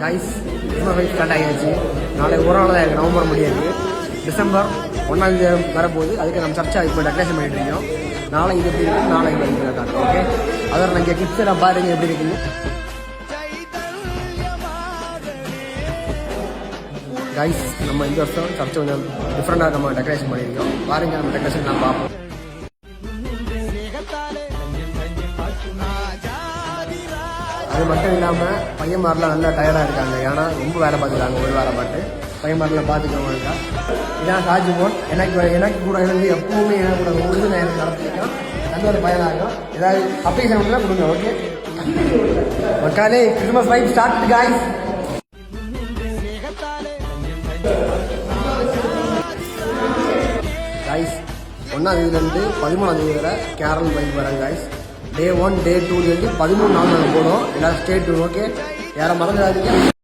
Guys Christmas vibe start ஆகியாச்சு. நாளை ஒரு நாள் தான் இருக்குது, நவம்பர் முடியாது. டிசம்பர் 1 வரப்போகுது. அதுக்கு நம்ம சர்ச்சை இப்போ டெக்கரேஷன் பண்ணிட்டு இருக்கோம். நாளை இது எப்படி இருக்குது, நாளை இது எப்படி இருக்காங்க. ஓகே, அதில் நீங்கள் கிட்ஸ் எல்லாம் பாருங்க எப்படி இருக்குங்க. கைஸ் நம்ம இந்த வருஷம் சர்ச்சை கொஞ்சம் டிஃப்ரெண்டாக நம்ம டெக்கரேஷன் பண்ணியிருக்கோம். பாருங்க நம்ம டெக்கரேஷன் நான் பார்ப்போம். அது மட்டும் இல்லாமல் பையன்மாரெலாம் நல்லா டயர்டாக இருக்காங்க. ஏன்னா ரொம்ப வேலை பார்த்துருக்காங்க, ஒரு வேலை பார்த்து பையன்மாரெலாம் பார்த்துக்கிறவங்க இருக்கா. இதான் ஷாஜிமோன். எனக்கு கூட இருந்து எப்பவுமே எனக்கு கூட உறுதி நான் எனக்கு நடத்திருக்கேன். நல்ல ஒரு பயனாகும். ஏதாவது அப்ளிகேஷன் ஒன்றுலாம் கொடுங்க. ஓகே மக்களே, Christmas vibe start guys. Guys 1ஆம் தேதியிலேருந்து 13ஆம் தேதி வரை கேரள் வைப் வரேன் காய்ஸ். Day 1 Day 2 13 நாள் நாங்கள் போடுவோம். எல்லாரும் ஸ்டே டியூன். ஓகே, யாரை மறந்துடாதீங்க.